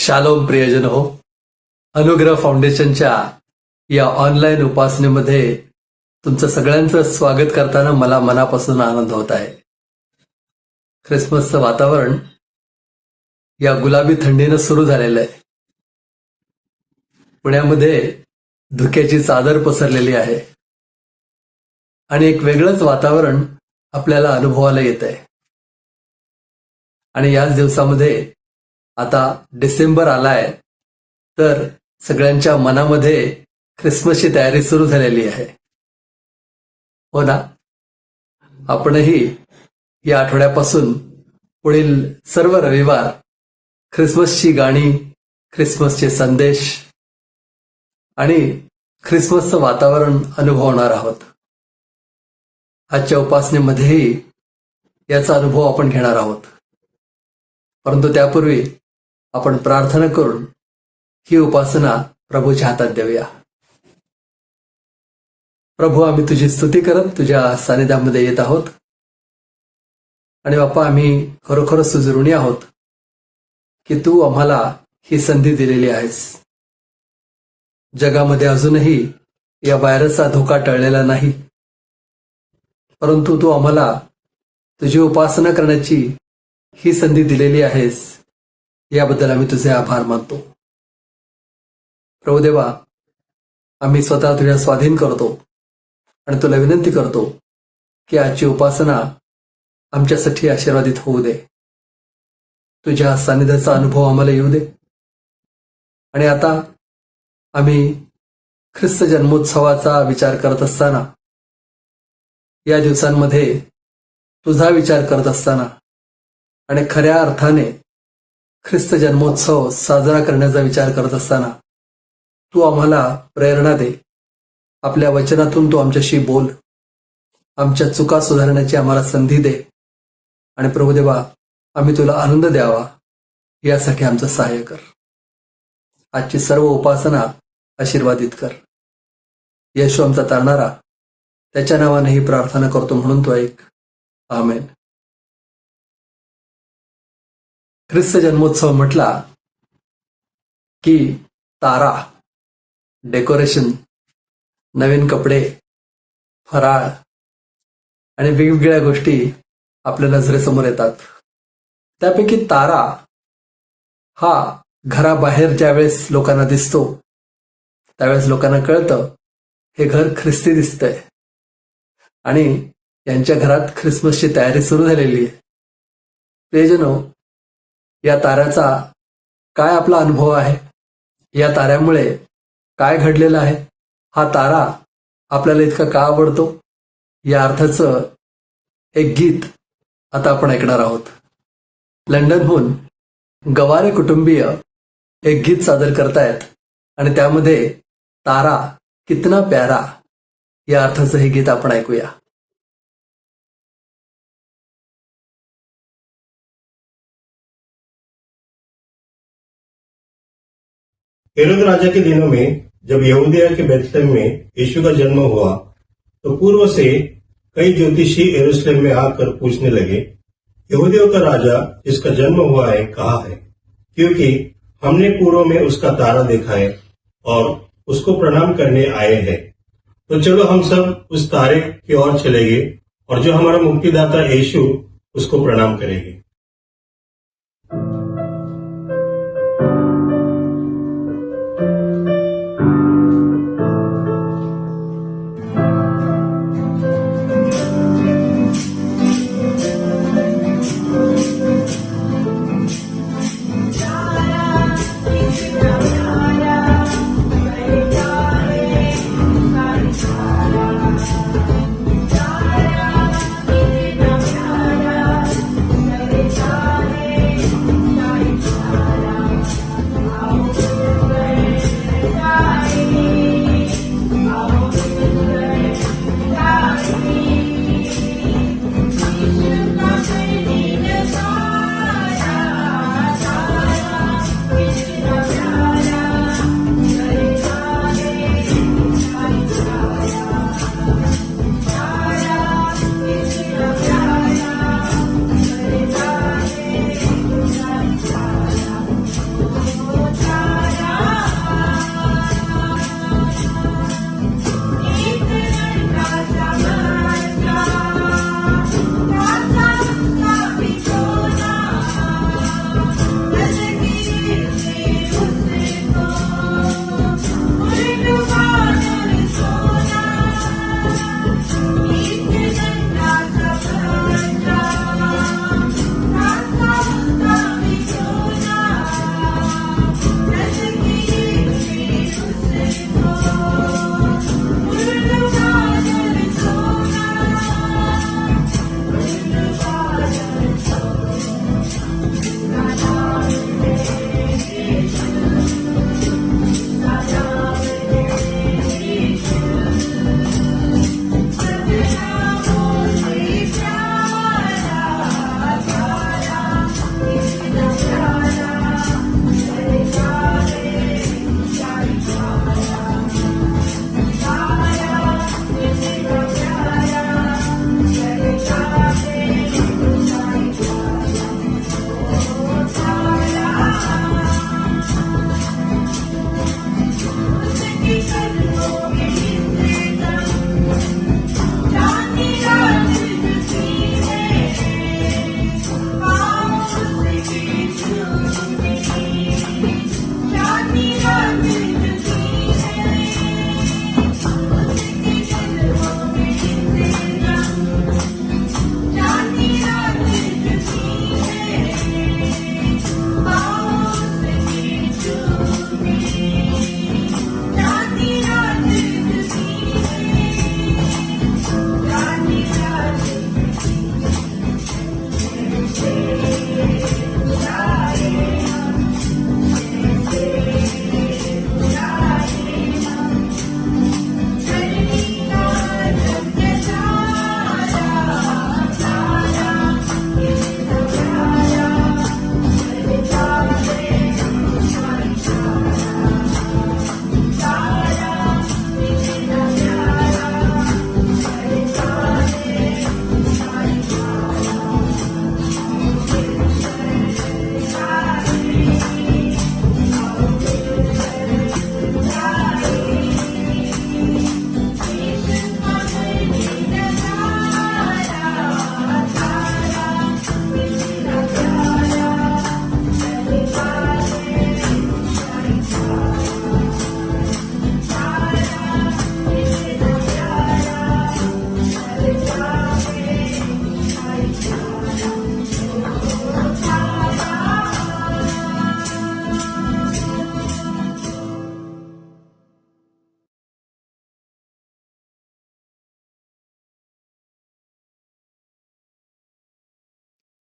Shalom प्रियजन हो. अनुग्रह फाउंडेशनच्या या ऑनलाईन उपासनेमध्ये तुमचं सगळ्यांचं स्वागत करताना मला मनापासून आनंद होत आहे. ख्रिसमसचं वातावरण या गुलाबी थंडीनं सुरू झालेलं आहे. पुण्यामध्ये धुक्याची चादर पसरलेली आहे आणि एक वेगळंच वातावरण आपल्याला अनुभवायला येत आहे. आणि याच दिवसामध्ये आता डिसेंबर आलाय तर सगळ्यांच्या मनामध्ये ख्रिसमसची तयारी सुरू झालेली आहे. हो ना, आपणही या आठवड्यापासून पुढील सर्व रविवार ख्रिसमसची गाणी, ख्रिसमसचे संदेश आणि ख्रिसमसचं वातावरण अनुभवणार आहोत. आजच्या उपासनेमध्येही याचा अनुभव आपण घेणार आहोत. परंतु त्यापूर्वी आपण प्रार्थना करून ही उपासना प्रभूच्या हातात देऊया. प्रभू, आम्ही तुझी स्तुती करत तुझ्या सानिध्यामध्ये येत आहोत आणि बाप्पा, आम्ही खरोखर सुजृणी आहोत की तू आम्हाला ही संधी दिलेली आहेस. जगामध्ये अजूनही या व्हायरसचा धोका टळलेला नाही, परंतु तू आम्हाला तुझी उपासना करण्याची ही संधी दिलेली आहेस, याबद्दल आम्ही तुझे आभार मानतो. प्रभुदेवा, आम्ही स्वतः तुझ्या स्वाधीन करतो आणि तुला विनंती करतो की आजची उपासना आमच्यासाठी आशीर्वादित होऊ दे. तुझ्या सानिध्याचा अनुभव आम्हाला येऊ दे. आणि आता आम्ही ख्रिस्त जन्मोत्सवाचा विचार करत असताना, या दिवसांमध्ये तुझा विचार करत असताना आणि खऱ्या अर्थाने ख्रिस्त जन्मोत्सव साजरा करण्याचा विचार करत असताना तू आम्हाला प्रेरणा दे. आपल्या वचनातून तू आमच्याशी बोल. आमच्या चुका सुधारण्याची आम्हाला संधी दे. आणि प्रभुदेवा, आम्ही तुला आनंद द्यावा यासाठी आमचं सहाय्य कर. आजची सर्व उपासना आशीर्वादित कर. येशू आमचा तारणारा, त्याच्या नावाने ही प्रार्थना करतो म्हणून तो ऐक. आमेन. ख्रिस्त जन्मोत्सव म्हटला की तारा, डेकोरेशन, नवीन कपडे, फराळ आणि वेगवेगळ्या गोष्टी आपल्या नजरेसमोर येतात. त्यापैकी तारा हा घराबाहेर ज्यावेळेस लोकांना दिसतो त्यावेळेस लोकांना कळतं हे घर ख्रिस्ती दिसतंय आणि यांच्या घरात ख्रिसमसची तयारी सुरू झालेली आहे. प्रियजनो, या ताऱ्याचा काय आपला अनुभव आहे? या ताऱ्यामुळे काय घडलेलं आहे? हा तारा आपल्याला इतका का आवडतो? या अर्थाचं एक गीत आता आपण ऐकणार आहोत. लंडनहून गवारे कुटुंबीय एक गीत सादर करतायत आणि त्यामध्ये तारा कितना प्यारा या अर्थाचं हे गीत आपण ऐकूया. हेरोद राजा के दिनों में जब यहूदिया के बेथलेहम में यीशु का जन्म हुआ तो पूर्व से कई ज्योतिषी यरूशलेम में आकर पूछने लगे, यहूदियों का राजा जिसका जन्म हुआ है कहाँ है? क्योंकि हमने पूर्व में उसका तारा देखा है और उसको प्रणाम करने आए हैं. तो चलो हम सब उस तारे की ओर चलेंगे और जो हमारा मुक्तिदाता यीशु उसको प्रणाम करेंगे.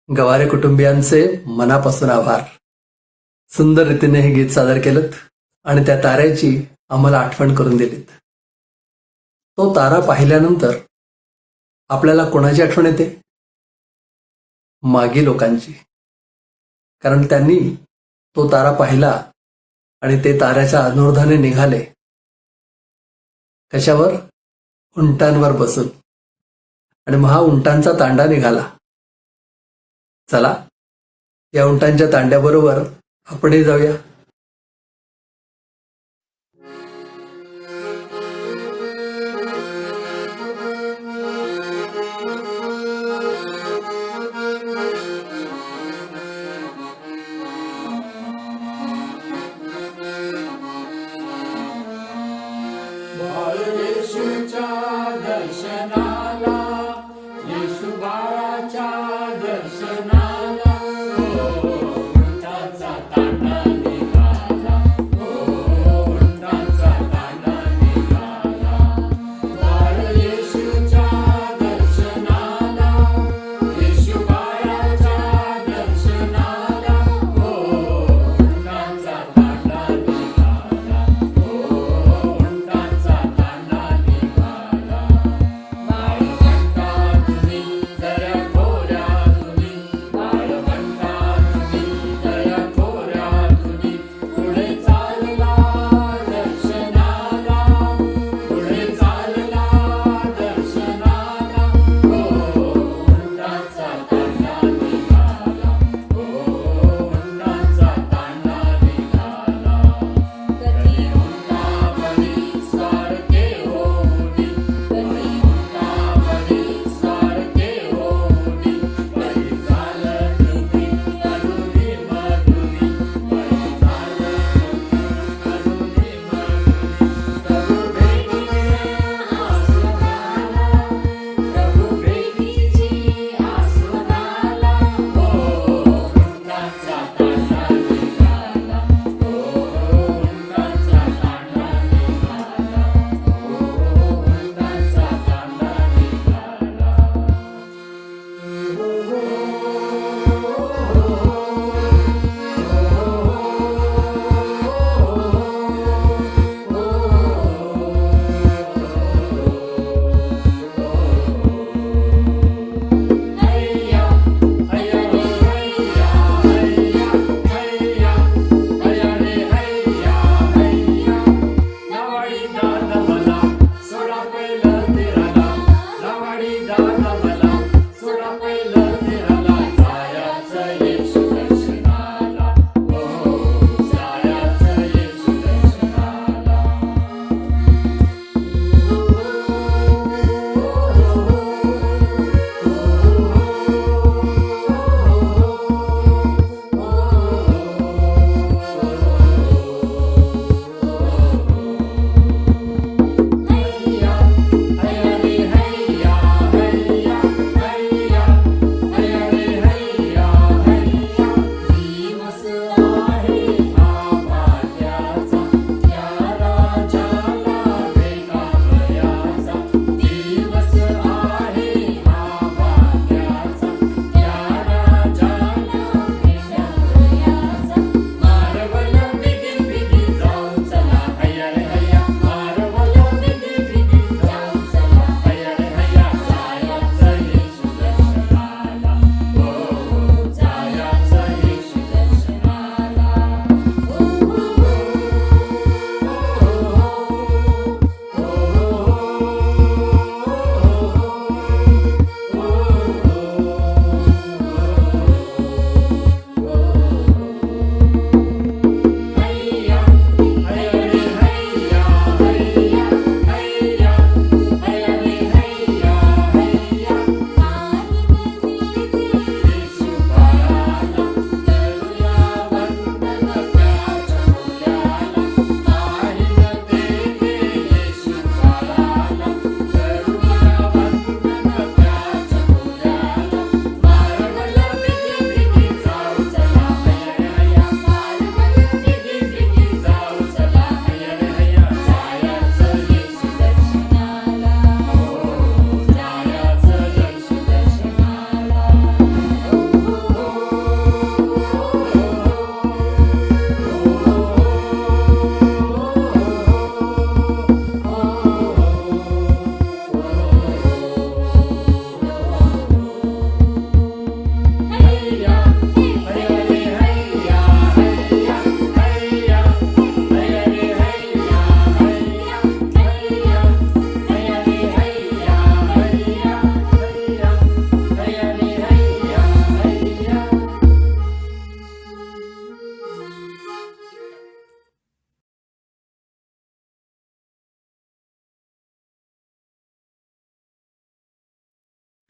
गवारे कुटुंबियांचे मनापासून आभार. सुंदर रीतीने हे गीत सादर केलं आणि त्या ताऱ्याची आम्हाला आठवण करून दिलीत. तो तारा पाहिल्यानंतर आपल्याला कोणाची आठवण येते? मागी लोकांची. कारण त्यांनी तो तारा पाहिला आणि ते ताऱ्याच्या अनुरोधाने निघाले. कशावर? उंटांवर बसून. आणि मग हा उंटांचा तांडा निघाला. चला, या उंटांच्या तांड्याबरोबर आपणही जाऊया. येशूच्या दर्शनाला, येशू बाळाच्या दर्शनाला, उंटाचा तांडा निघाला, उंटाचा तांडा निघाला. बाळ येशूच्या दर्शनाला, येशू बाळाच्या दर्शनाला, उंटाचा तांडा निघाला, उंटाचा तांडा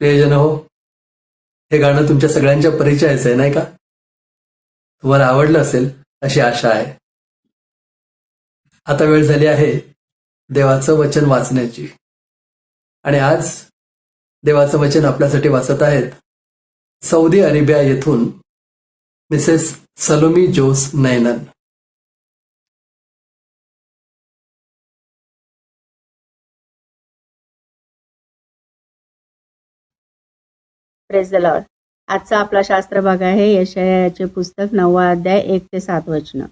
प्रियजन हो, हे गाणं तुमच्या सगळ्यांच्या परिचयाचं आहे, नाही का? तुम्हाला आवडलं असेल अशी आशा आहे. आता वेळ झाली आहे देवाचं वचन वाचण्याची. आणि आज देवाचं वचन आपल्यासाठी वाचत आहेत सौदी अरेबिया येथून मिसेस सलोमी जोस नैनन. Praise the Lord. आजचा आपला शास्त्र भाग आहे यशायाचे पुस्तक 9 अध्याय 1 ते 7 वचनं.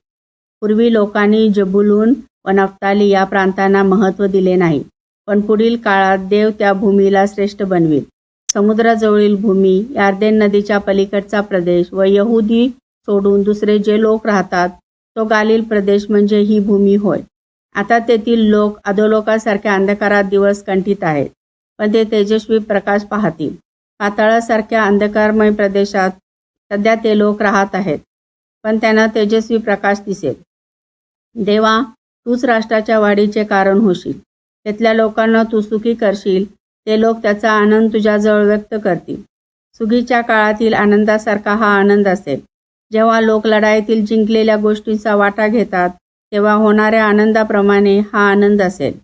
पूर्वी लोकांनी जबुलून व नफ्ताली या प्रांतांना महत्त्व दिले नाही, पण पुढील काळात देव त्या भूमीला श्रेष्ठ बनविल. समुद्राजवळील भूमी, यार्देन नदीच्या पलीकडचा प्रदेश व यहुदी सोडून दुसरे जे लोक राहतात तो गालील प्रदेश म्हणजे ही भूमी होय. आता तेथील लोक अधोलोकासारख्या अंधकारात दिवस कंठित आहेत, पण ते तेजस्वी प्रकाश पाहतील. पाताळासारख्या अंधकारमय प्रदेशात सध्या ते लोक राहत आहेत, पण त्यांना तेजस्वी प्रकाश दिसेल. देवा, तूच राष्ट्राच्या वाढीचे कारण होशील. तिथल्या लोकांना तू सुखी करशील. ते लोक त्याचा आनंद तुझ्याजवळ व्यक्त करतील. सुगीच्या काळातील आनंदासारखा हा आनंद असेल. जेव्हा लोक लढाईतील जिंकलेल्या गोष्टींचा वाटा घेतात, तेव्हा होणाऱ्या आनंदाप्रमाणे हा आनंद असेल.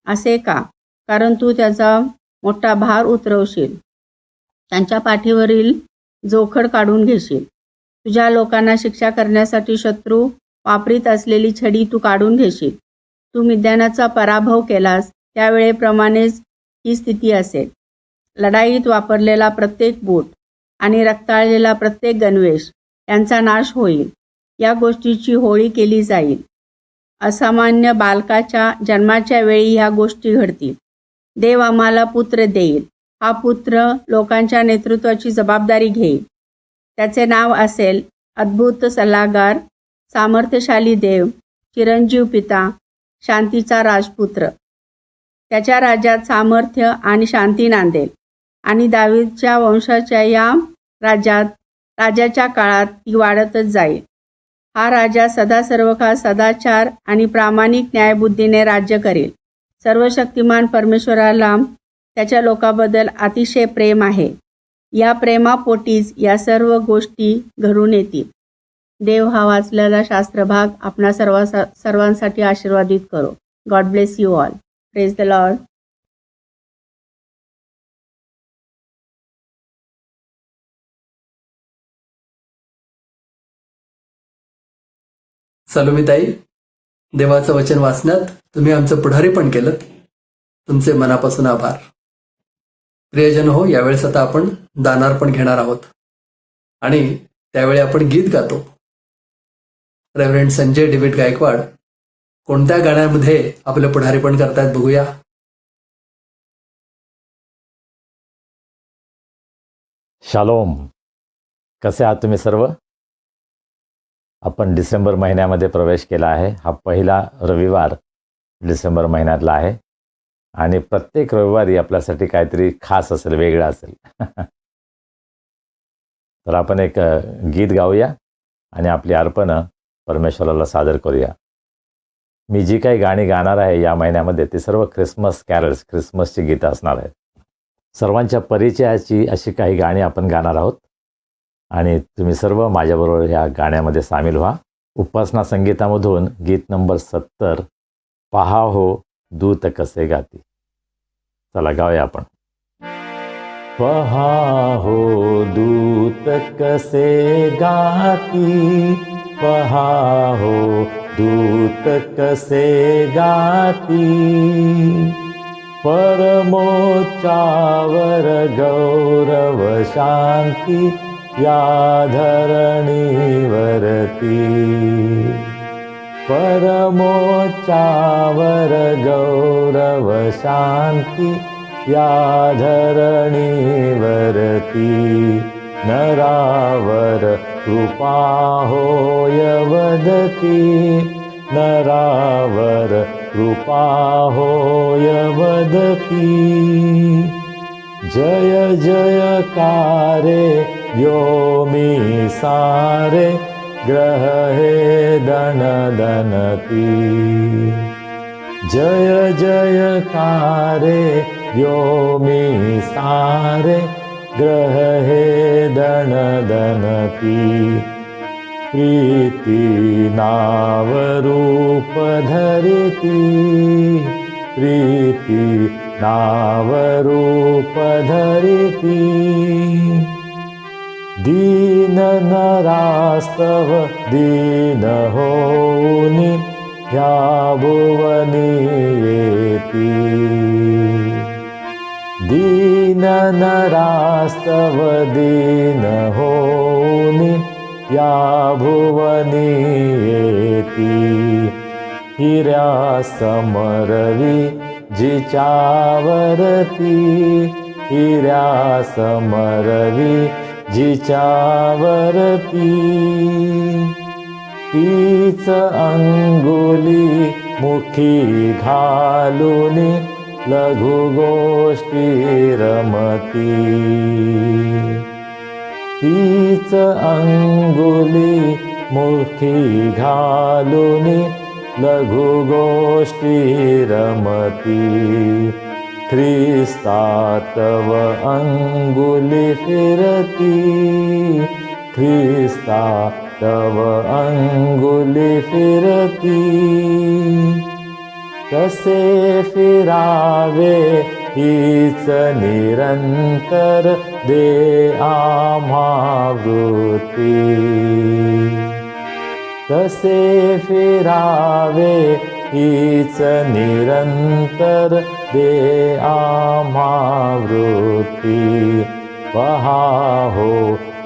असे का? कारण तू त्याचा मोठा भार उतरवशील. त्यांच्या पाठीवरील जोखड काढून घेशील. तुझ्या लोकांना शिक्षा करण्यासाठी शत्रू वापरीत असलेली छडी तू काढून घेशील. तू मिद्यानाचा पराभव केलास, त्यावेळेप्रमाणेच ही स्थिती असेल. लढाईत वापरलेला प्रत्येक बूट आणि रक्ताळलेला प्रत्येक गणवेश यांचा नाश होईल. या गोष्टीची होळी केली जाईल. असामान्य बालकाच्या जन्माच्या वेळी ह्या गोष्टी घडतील. देव आम्हाला पुत्र देईल. हा पुत्र लोकांच्या नेतृत्वाची जबाबदारी घेईल. त्याचे नाव असेल अद्भुत सल्लागार, सामर्थ्यशाली देव, चिरंजीव पिता, शांतीचा राजपुत्र. त्याच्या राज्यात सामर्थ्य आणि शांती नांदेल आणि दावीदच्या वंशाच्या या राजाच्या काळात ती वाढतच जाईल. हा राजा सदा सर्वकाळ सदाचार आणि प्रामाणिक न्यायबुद्धीने राज्य करेल. सर्वशक्तिमान परमेश्वराला त्याच्या लोकांबद्दल अतिशय प्रेम आहे. या प्रेमापोटीच या सर्व गोष्टी घडून येतील. देव हा वाचलेला शास्त्रभाग आपणा सर्वांसाठी आशीर्वादित करो. God bless you all. Praise the Lord. सलोमीताई, देवाचं वचन वाचण्यात तुम्ही आमचं पुढारी पण केलं. तुमचे मनापासून आभार. प्रियजन हो, यावेळेस आता आपण दानार्पण घेणार आहोत आणि त्यावेळी आपण गीत गातो. रेव्हरंड संजय डेव्हिड गायकवाड कोणत्या गाण्यामध्ये आपलं पुढारीपण करतायत बघूया. शालोम. कसे आहात तुम्ही सर्व? आपण डिसेंबर महिन्यामध्ये प्रवेश केला आहे. हा पहिला रविवार डिसेंबर महिन्यातला आहे आणि प्रत्येक रविवारी आपल्यासाठी काहीतरी खास असेल, वेगळं असेल. तर आपण एक गीत गाऊया आणि आपली अर्पणं परमेश्वराला सादर करूया. मी जी काही गाणी गाणार आहे या महिन्यामध्ये ती सर्व ख्रिसमस कॅरल्स, ख्रिसमसची गीतं असणार आहेत. सर्वांच्या परिचयाची अशी काही गाणी आपण गाणार आहोत आणि तुम्ही सर्व माझ्याबरोबर या गाण्यामध्ये सामील व्हा. उपासना संगीतामधून गीत नंबर 70, पहा हो दूत कसे गाती. चला गाऊया आपण. पहा हो दूत कसे गाती, पहा हो दूत कसे गाती, परमोच्चावर गौरव शांती या धरणीवरती, परमोच्चावर गौरव शांती या धरणीवरती, नरावर कृपा होय वदती, नरावर कृपा होय वदती. जय जयकारे व्योमी सारे, ग्रह हे दनदनती. जय जयकारे व्योमी सारे ग्रह हे दन दनती प्रीती नाव रूप धरिती प्रीती नाव रूप धरिती दीन नरास्तव दीन होनी ह्या भुवनी येती दीन नरास्तव दीन होनी या भुवनी येती हिऱ्या समरवी जिच्यावरती हिऱ्या समरवी जिच्यावरती तीच अंगुली मुखी घालून लघु गोष्टी रमती तीच अंगुली मुखी घालून लघु गोष्टी रमती ख्रिस्ता तव अंगुली फिरती ख्रिस्ता तव अंगुली फिरती कसे फिरावे हीच निरंतर दे आम्हा वृत्ती कसे फिरावे हीच निरंतर दे आम्हा वृत्ती पहा हो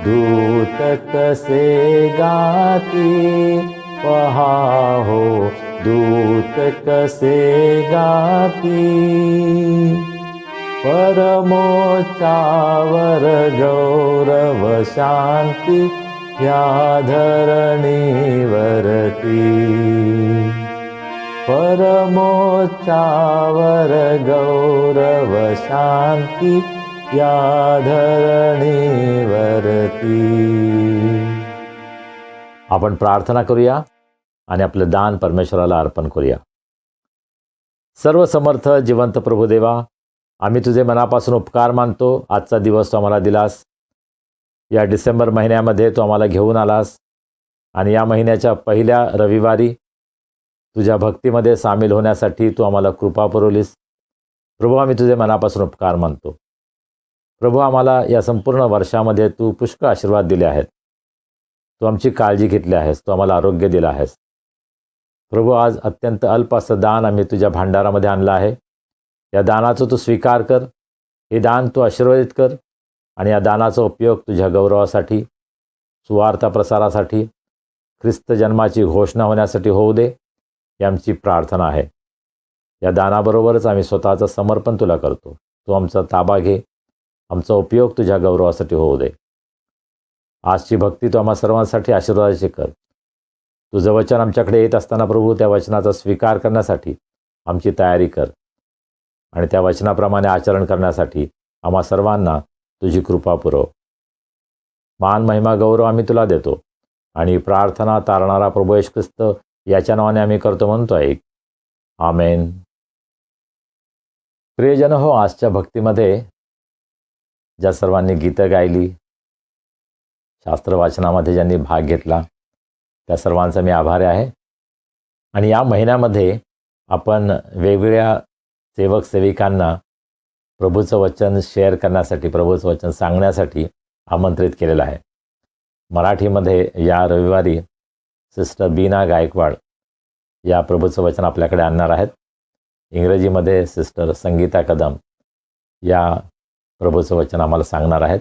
दूत कसे गाती पहा हो दूत कसे गाती परमोच्चावर गौरव शांती या धरणीवरती परमोच्चावर गौरव शांती या धरणीवरती. आपण प्रार्थना करूया आणि आपलं दान परमेश्वराला अर्पण करूया. सर्व समर्थ जिवंत प्रभुदेवा, आम्ही तुझे मनापासून उपकार मानतो. आजचा दिवस तू आम्हाला दिलास. या डिसेंबर महिन्यामध्ये तू आम्हाला घेऊन आलास आणि या महिन्याच्या पहिल्या रविवारी तुझ्या भक्तीमध्ये सामील होण्यासाठी तू आम्हाला कृपा पुरवलीस. प्रभू, आम्ही तुझे मनापासून उपकार मानतो. प्रभू, आम्हाला या संपूर्ण वर्षामध्ये तू पुष्कळ आशीर्वाद दिले आहेत. तू आमची काळजी घेतली आहेस. तू आम्हाला आरोग्य दिलं आहेस. प्रभू, आज अत्यंत अल्प असं दान आम्ही तुझ्या भांडारामध्ये आणलं आहे. या दानाचा तू स्वीकार कर. हे दान तू आशीर्वादित कर आणि या दानाचा उपयोग तुझ्या गौरवासाठी, सुवार्ता प्रसारासाठी, ख्रिस्त जन्माची घोषणा होण्यासाठी होऊ दे, ही आमची प्रार्थना आहे. या दानाबरोबरच आम्ही स्वतःचं समर्पण तुला करतो. तू आमचा ताबा घे. आमचा उपयोग तुझ्या गौरवासाठी होऊ दे. आजची भक्ती तू आम्हा सर्वांसाठी आशीर्वादाची कर. तुझं वचन आमच्याकडे येत असताना प्रभू, त्या वचनाचा स्वीकार करण्यासाठी आमची तयारी कर आणि त्या वचनाप्रमाणे आचरण करण्यासाठी आम्हा सर्वांना तुझी कृपा पुरव. मान, महिमा, गौरव आम्ही तुला देतो आणि प्रार्थना तारणारा प्रभू येशू ख्रिस्त याच्या नावाने आम्ही करतो म्हणतो ऐक. आमेन. प्रियजन हो, आजच्या भक्तीमध्ये ज्या सर्वांनी गीतं गायली, शास्त्र वाचनामध्ये ज्यांनी भाग घेतला, त्या सर्वांचा मी आभारी आहे. आणि या महिन्यामध्ये आपण वेगवेगळ्या सेवक सेविकांना प्रभूचं वचन शेअर करण्यासाठी, प्रभूचं वचन सांगण्यासाठी आमंत्रित केलेलं आहे. मराठीमध्ये या रविवारी सिस्टर बीना गायकवाड या प्रभूचं वचन आपल्याकडे आणणार आहेत. इंग्रजीमध्ये सिस्टर संगीता कदम या प्रभूचं वचन आम्हाला सांगणार आहेत.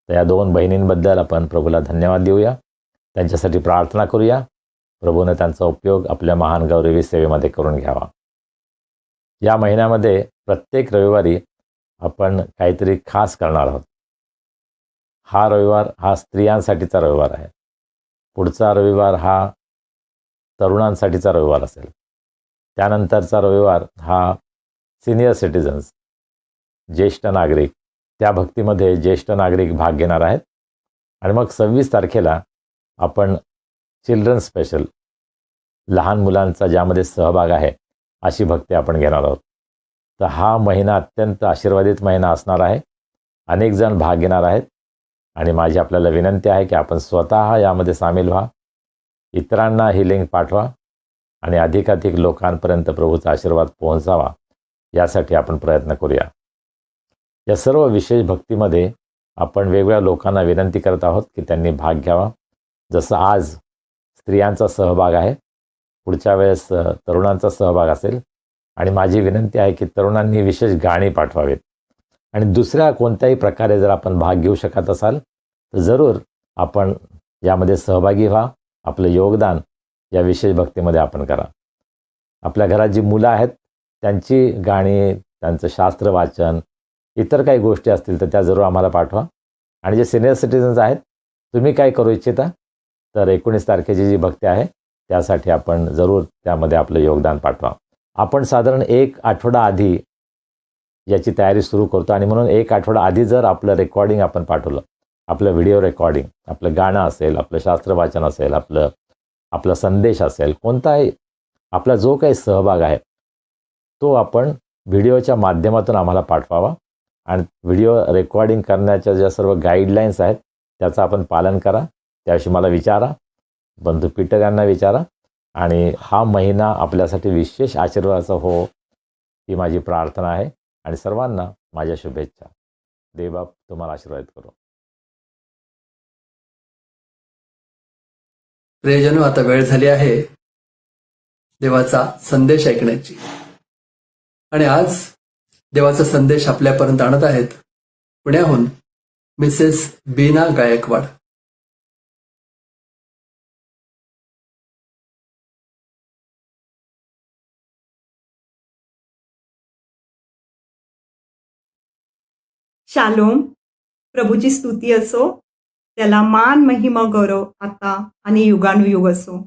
तर या दोन बहिणींबद्दल आपण प्रभूला धन्यवाद देऊया, त्यांच्यासाठी प्रार्थना करूया. प्रभूने त्यांचा उपयोग आपल्या महान गौरवी सेवेमध्ये करून घ्यावा. या महिन्यामध्ये प्रत्येक रविवारी आपण काहीतरी खास करणार आहोत. हा रविवार हा स्त्रियांसाठीचा रविवार आहे. पुढचा रविवार हा तरुणांसाठीचा रविवार असेल. त्यानंतरचा रविवार हा सिनियर सिटिझन्स, ज्येष्ठ नागरिक, त्या भक्तीमध्ये ज्येष्ठ नागरिक भाग घेणार आहेत. आणि मग 26 तारखेला आपण चिल्ड्रन स्पेशल, लहान मुलांचा ज्यामध्ये सहभाग आहे अशी भक्ती आपण घेणार आहोत. तर हा महिना अत्यंत आशीर्वादित महिना असणार आहे. अनेक जण भाग घेणार आहेत आणि माझी आपल्याला विनंती आहे की आपण स्वतः यामध्ये सामील व्हा, इतरांना ही लिंक पाठवा आणि अधिकाधिक लोकांपर्यंत प्रभूचा आशीर्वाद पोहोचावा यासाठी आपण प्रयत्न करूया. या सर्व विशेष भक्तीमध्ये आपण वेगवेगळ्या लोकांना विनंती करत आहोत की त्यांनी भाग घ्यावा. जसं आज स्त्रियांचा सहभाग आहे, पुढच्या वेळेस तरुणांचा सहभाग असेल आणि माझी विनंती आहे की तरुणांनी विशेष गाणी पाठवावेत. आणि दुसऱ्या कोणत्याही प्रकारे जर आपण भाग घेऊ शकत असाल तर जरूर आपण यामध्ये सहभागी व्हा. आपलं योगदान या विशेष भक्तीमध्ये आपण करा. आपल्या घरात जी मुलं आहेत त्यांची गाणी, त्यांचं शास्त्र वाचन, इतर काही गोष्टी असतील तर त्या जरूर आम्हाला पाठवा. आणि जे सिनियर सिटीजन्स आहेत, तुम्ही काय करू इच्छिता तर 19 तारखेची जी भक्ती आहे त्यासाठी आपण जरूर त्यामध्ये आपलं योगदान पाठवा. आपण साधारण 1 आठवडा आधी याची तयारी सुरू करतो आणि म्हणून 1 आठवडा आधी जर आपलं रेकॉर्डिंग आपण पाठवलं, आपलं व्हिडिओ रेकॉर्डिंग, आपलं गाणं असेल, आपलं शास्त्र वाचन असेल, आपला संदेश असेल, कोणताही आपला जो काही सहभाग आहे तो आपण व्हिडिओच्या माध्यमातून आम्हाला पाठवावा. आणि व्हिडिओ रेकॉर्डिंग करण्याच्या ज्या सर्व गाईडलाईन्स आहेत त्याचं आपण पालन करा. त्याविषयी मला विचारा, बंधू पीटर यांना विचारा. आणि हा महिना आपल्यासाठी विशेष आशीर्वादाचा हो ही माझी प्रार्थना आहे. आणि सर्वांना माझ्या शुभेच्छा. देवबाप तुम्हाला आशीर्वादित करो. प्रियजनो, आता वेळ झाली आहे देवाचा संदेश ऐकण्याची. आणि आज देवाचा संदेश आपल्यापर्यंत आणत आहेत पुण्याहून मिसेस बीना गायकवाड. शालोम. प्रभूची स्तुती असो, त्याला मान, महिमा, गौरव आता आणि युगानुयुग असो.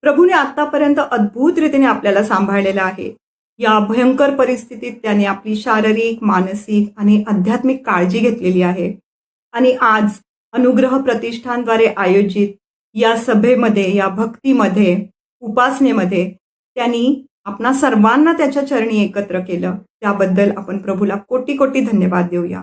प्रभूने आतापर्यंत अद्भुत रीतीने आपल्याला सांभाळलेलं आहे. या भयंकर परिस्थितीत त्याने आपली शारीरिक, मानसिक आणि आध्यात्मिक काळजी घेतलेली आहे. आणि आज अनुग्रह प्रतिष्ठानद्वारे आयोजित या सभेमध्ये, या भक्तीमध्ये, उपासनेमध्ये त्यांनी आपणा सर्वांना त्याच्या चरणी एकत्र केलं. त्याबद्दल आपण प्रभूला कोटी कोटी धन्यवाद देऊया.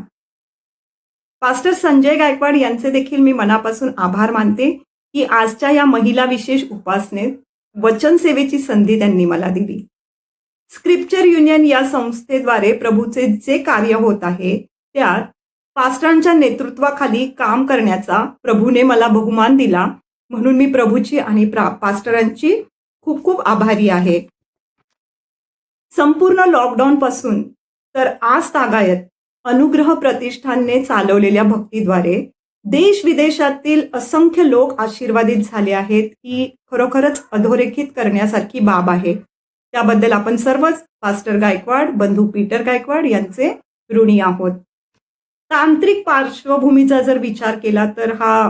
पास्टर संजय गायकवाड यांचे देखील मी मनापासून आभार मानते की आजच्या या महिला विशेष उपासनेत वचन सेवेची संधी त्यांनी मला दिली. स्क्रिप्चर युनियन या संस्थेद्वारे प्रभूचे जे कार्य होत आहे त्यात पास्टरांच्या नेतृत्वाखाली काम करण्याचा प्रभूने मला बहुमान दिला. म्हणून मी प्रभूची आणि पास्टरांची खूप खूप आभारी आहे. संपूर्ण लॉकडाऊन पासून तर आज तागायत अनुग्रह प्रतिष्ठानने चालवलेल्या भक्तीद्वारे देश विदेशातील असंख्य लोक आशीर्वादित झाले आहेत. ही खरोखरच अधोरेखित करण्यासारखी बाब आहे. त्याबद्दल आपण सर्वच पास्टर गायकवाड, बंधू पीटर गायकवाड यांचे ऋणी आहोत. तांत्रिक पार्श्वभूमीचा जर विचार केला तर हा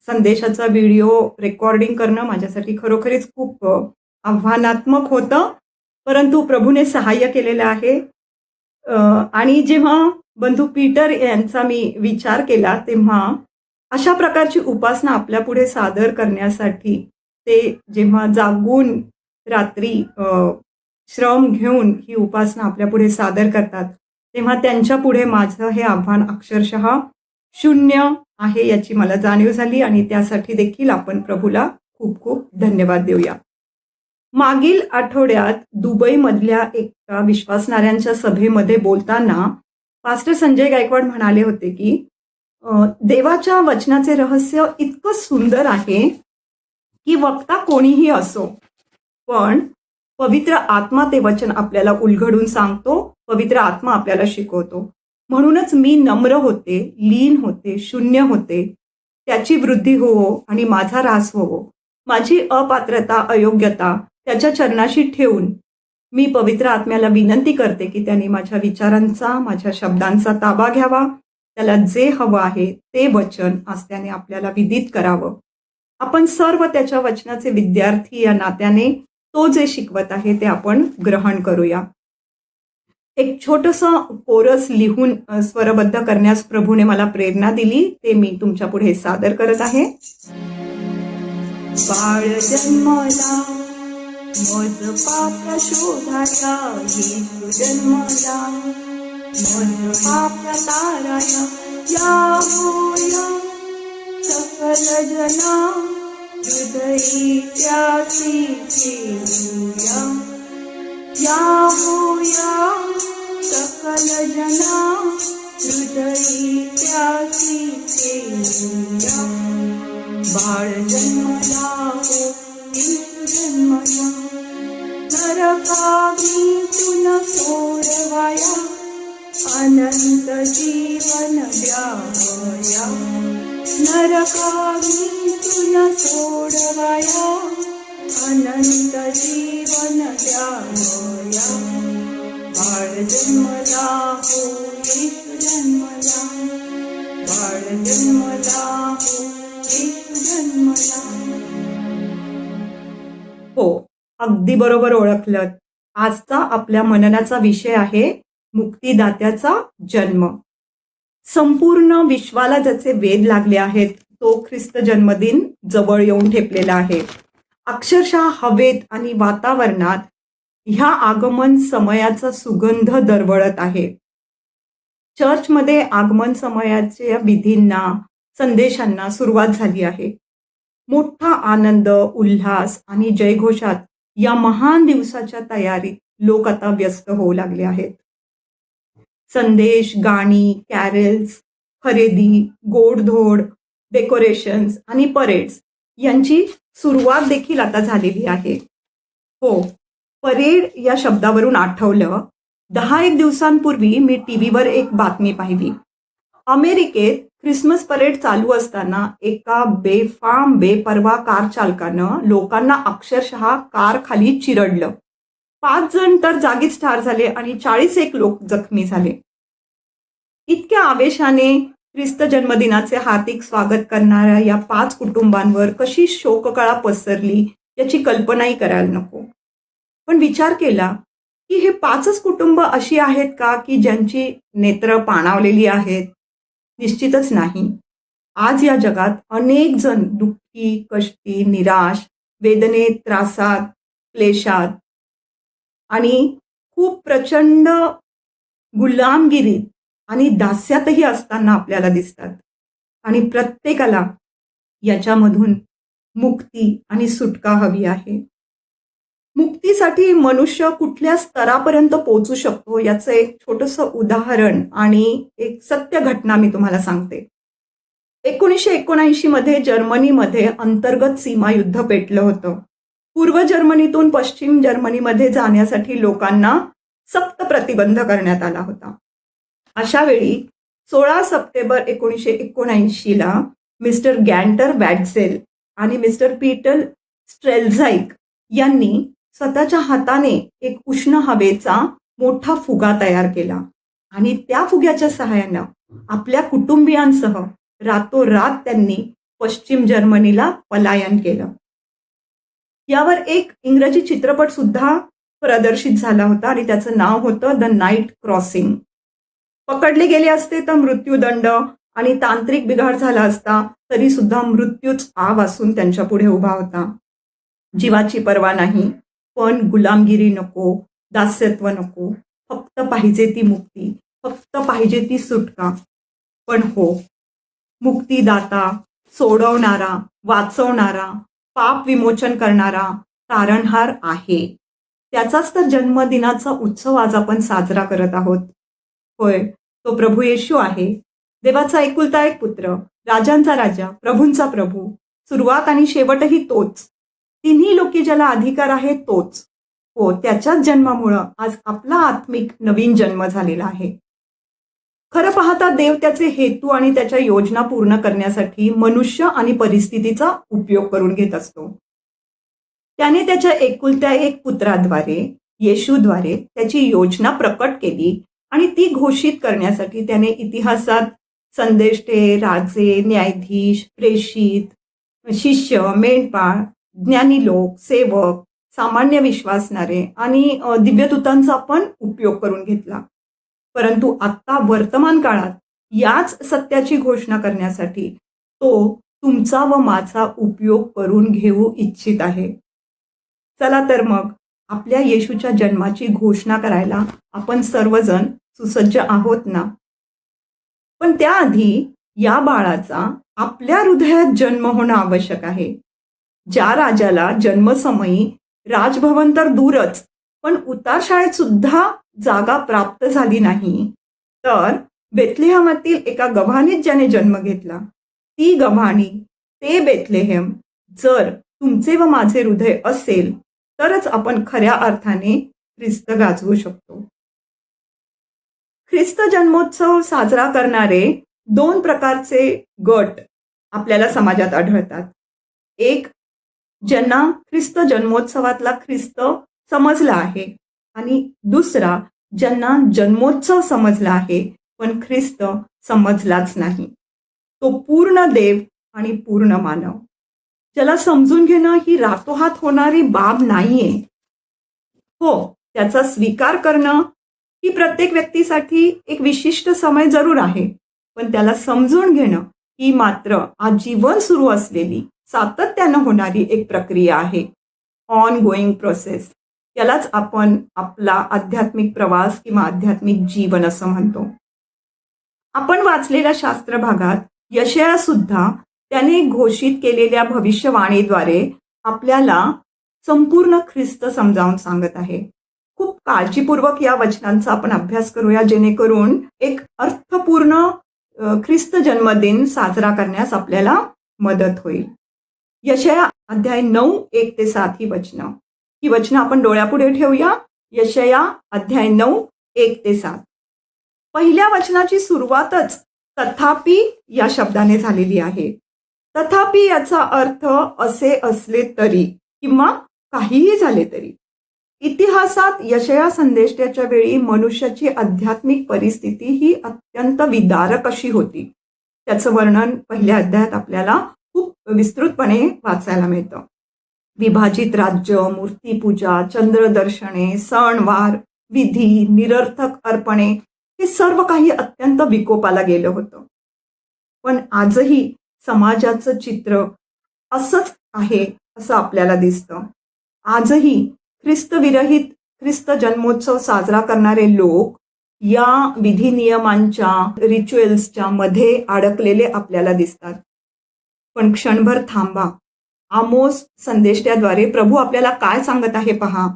संदेशाचा व्हिडिओ रेकॉर्डिंग करणं माझ्यासाठी खरोखरीच खूप आव्हानात्मक होतं, परंतु प्रभूने सहाय्य केलेलं आहे. आणि जेव्हा बंधू पीटर यांचा मी विचार केला तेव्हा अशा प्रकारची उपासना आपल्या पुढे सादर करण्यासाठी ते जेव्हा जागून रात्री श्रम घेऊन ही उपासना आपल्या पुढे सादर करतात तेव्हा त्यांच्या पुढे माझं हे आव्हान अक्षरशः शून्य आहे याची मला जाणीव झाली. आणि त्यासाठी देखील आपण प्रभूला खूप खूप धन्यवाद देऊया. मागील आठवड्यात दुबईमधल्या एका विश्वासणाऱ्यांच्या सभेमध्ये बोलताना पास्टर संजय गायकवाड म्हणाले होते की देवाच्या वचनाचे रहस्य इतकं सुंदर आहे की वक्ता कोणीही असो, पण पवित्र आत्मा ते वचन आपल्याला उलगडून सांगतो, पवित्र आत्मा आपल्याला शिकवतो. म्हणूनच मी नम्र होते, लीन होते, शून्य होते, त्याची वृद्धी होवो आणि माझा ऱ्हास होवो. माझी अपात्रता, अयोग्यता त्याच्या चरणाशी ठेवून मी पवित्र आत्म्याला विनंती करते की त्यांनी माझ्या विचारांचा, माझ्या शब्दांचा ताबा घ्यावा. त्याला जे हवं आहे ते वचन आज त्याने आपल्याला विदित करावं. आपण सर्व त्याच्या वचनाचे विद्यार्थी या नात्याने तो जे शिकवत आहे ते आपण ग्रहण करूया. एक छोटंसं कोरस लिहून स्वरबद्ध करण्यास प्रभूने मला प्रेरणा दिली, ते मी तुमच्या पुढे सादर करत आहे. बाळ जन्मला मज पाप्या शोधाया येशू जन्मला, मज पाप्या ताराया या होया, सकल जना हृदयी त्याची ठेवूया, या होया सकल जना हृदयी त्याची ठेवूया. बाळ जन्मला हो येशू जन्मला, नरकाग्नीतून सोडवाया, अनंत जीवन द्यावया, नरकाग्नीतून सोडवाया, अनंत जीवन द्यावया. बाळ जन्मला हो येशू जन्मला, बाळ जन्मला हो येशू जन्मला. हो, अगदी बरोबर ओळखलं. आजचा आपल्या मननाचा विषय आहे मुक्तिदात्याचा जन्म. संपूर्ण विश्वाला ज्याचे वेध लागले आहेत, तो ख्रिस्त जन्मदिन जवळ येऊन ठेपलेला आहे. अक्षरशः हवेत आणि वातावरणात ह्या आगमन समयाचा सुगंध दरवळत आहे. चर्चमध्ये आगमन समयाच्या विधींना, संदेशांना सुरुवात झाली आहे. मोठा आनंद, उल्हास आणि जयघोषात या महान दिवसाच्या तयारीत लोक आता व्यस्त होऊ लागले आहेत. संदेश, गाणी, कॅरेल्स, खरेदी, गोडधोड, डेकोरेशन्स आणि परेड्स यांची सुरुवात देखील आता झालेली आहे. हो, परेड या शब्दावरून आठवलं, 10 दिवसांपूर्वी मी टीव्हीवर एक बातमी पाहिली. अमेरिकेत ख्रिसमस परेड चालू असताना एका बेफाम बेपरवा कार चालकानं लोकांना अक्षरशः कार खाली चिरडलं. 5 जण तर जागीच ठार झाले आणि 41 लोक जखमी झाले. इतक्या आवेशाने ख्रिस्त जन्मदिनाचे हार्दिक स्वागत करणाऱ्या या 5 कुटुंबांवर कशी शोककळा पसरली याची कल्पनाही करायला नको. पण विचार केला की हे 5च कुटुंब अशी आहेत का की ज्यांची नेत्र पाणावलेली आहेत? निश्चितच नाही. आज या जगात अनेक जण दुःखी, कष्टी, निराश, वेदनेत, त्रासात, क्लेशात आणि खूप प्रचंड गुलामगिरीत आणि दास्यातही असताना आपल्याला दिसतात. आणि प्रत्येकाला याच्यामधून मुक्ती आणि सुटका हवी आहे. मुक्तीसाठी मनुष्य कुठल्या स्तरापर्यंत पोहोचू शकतो याचं एक छोटंसं उदाहरण आणि एक सत्य घटना मी तुम्हाला सांगते. 1979 मध्ये जर्मनीमध्ये अंतर्गत सीमा युद्ध पेटलं होतं. पूर्व जर्मनीतून पश्चिम जर्मनीमध्ये जाण्यासाठी लोकांना सक्त प्रतिबंध करण्यात आला होता. अशा वेळी 16 सप्टेंबर 1979ला मिस्टर गॅन्टर वॅटझेल आणि मिस्टर पीटर स्ट्रेल्झाईक यांनी स्वतःच्या हाताने एक उष्ण हवेचा मोठा फुगा तयार केला आणि त्या फुग्याच्या सहाय्यानं आपल्या कुटुंबियांसह रातोरात त्यांनी पश्चिम जर्मनीला पलायन केलं. यावर एक इंग्रजी चित्रपट सुद्धा प्रदर्शित झाला होता आणि त्याचं नाव होतं द नाईट क्रॉसिंग. पकडले गेले असते तर मृत्यूदंड आणि तांत्रिक बिघाड झाला असता तरी सुद्धा मृत्यूच आ वासून त्यांच्या पुढे उभा होता. जीवाची पर्वा नाही, पण गुलामगिरी नको, दास्यत्व नको, फक्त पाहिजे ती मुक्ती, फक्त पाहिजे ती सुटका. पण हो, मुक्तीदाता, सोडवणारा, वाचवणारा, पाप विमोचन करणारा तारणहार आहे. त्याचाच तर जन्मदिनाचा उत्सव आज आपण साजरा करत आहोत. होय, तो प्रभू येशू आहे, देवाचा एकुलता एक पुत्र, राजांचा राजा, प्रभूंचा प्रभू, सुरुवात आणि शेवटही तोच, तिन्ही लोकी ज्याला अधिकार आहे तोच. हो, त्याच्याच जन्मामुळं आज आपला आत्मिक नवीन जन्म झालेला आहे. खरं पाहता देव त्याचे हेतू आणि त्याच्या योजना पूर्ण करण्यासाठी मनुष्य आणि परिस्थितीचा उपयोग करून घेत असतो. त्याने त्याच्या एकुलत्या एक पुत्राद्वारे, येशूद्वारे त्याची योजना प्रकट केली आणि ती घोषित करण्यासाठी त्याने इतिहासात संदेष्टे, राजे, न्यायाधीश, प्रेषित, शिष्य, मेंढपाळ, ज्ञानी लोक, सेवक, सामान्य विश्वासणारे आणि दिव्यदूतांचा पण उपयोग करून घेतला. परंतु आता वर्तमान काळात याच सत्याची घोषणा करण्यासाठी तो तुमचा व माझा उपयोग करून घेऊ इच्छित आहे. चला तर मग आपल्या येशूच्या जन्माची घोषणा करायला आपण सर्वजण सुसज्ज आहोत ना? पण त्याआधी या बाळाचा आपल्या हृदयात जन्म होणं आवश्यक आहे. ज्या राजाला जन्मसमयी राजभवन तर दूरच, पण उतार शाळेत सुद्धा जागा प्राप्त झाली नाही, तर बेथलेहमातील एका गव्हाणीत ज्याने जन्म घेतला, ती गव्हाणी, ते बेथलेहेम जर तुमचे व माझे हृदय असेल, तरच आपण खऱ्या अर्थाने ख्रिस्त गाजवू शकतो. ख्रिस्त जन्मोत्सव साजरा करणारे 2 प्रकारचे गट आपल्याला समाजात आढळतात. एक, ज्यांना ख्रिस्त जन्मोत्सवातला ख्रिस्त समजला आहे, आणि दुसरा, ज्यांना जन्मोत्सव समजला आहे पण ख्रिस्त समजलाच नाही. तो पूर्ण देव आणि पूर्ण मानव, ज्याला समजून घेणं ही रातोहात होणारी बाब नाहीये. हो, त्याचा स्वीकार करणं ही प्रत्येक व्यक्तीसाठी एक विशिष्ट समय जरूर आहे, पण त्याला समजून घेणं ही मात्र आजीवन सुरू असलेली, सातत्यानं होणारी एक प्रक्रिया आहे. On going process. यालाच आपण आपला आध्यात्मिक प्रवास किंवा आध्यात्मिक जीवन असं म्हणतो. आपण वाचलेल्या शास्त्र भागात यशाया सुद्धा त्याने घोषित केलेल्या भविष्यवाणीद्वारे आपल्याला संपूर्ण ख्रिस्त समजावून सांगत आहे. खूप काळजीपूर्वक या वचनांचा आपण अभ्यास करूया, जेणेकरून एक अर्थपूर्ण ख्रिस्त जन्मदिन साजरा करण्यास आपल्याला मदत होईल. यशाया अध्याय 9, 1-7 ही वचनं आपण डोळ्यापुढे ठेवूया. यशाया अध्याय 9, 1-7. पहिल्या वचनाची सुरुवातच तथापि या शब्दाने झालेली आहे. तथापि याचा अर्थ असे असले तरी किंवा काहीही झाले तरी. इतिहासात यशया संदेष्ट्याच्या वेळी मनुष्याची आध्यात्मिक परिस्थिती ही अत्यंत विदारक अशी होती. त्याचं वर्णन पहिल्या अध्यायात आपल्याला खूप विस्तृतपणे वाचायला मिळतं. विभाजित राज्य, मूर्तीपूजा, चंद्रदर्शने, सणवार, विधी, निरर्थक अर्पणे, हे सर्व काही अत्यंत विकोपाला गेलं होतं. पण आजही समाजाचं चित्र असंच आहे असं आपल्याला दिसतं. आजही ख्रिस्तविरहित ख्रिस्त जन्मोत्सव साजरा करणारे लोक या विधी नियमांच्या, रिच्युअल्सच्या मध्ये अडकलेले आपल्याला दिसतात. पण क्षणभर थांबा. आमोस संदेष्ट्याद्वारे प्रभू आपल्याला काय सांगत आहे पहा.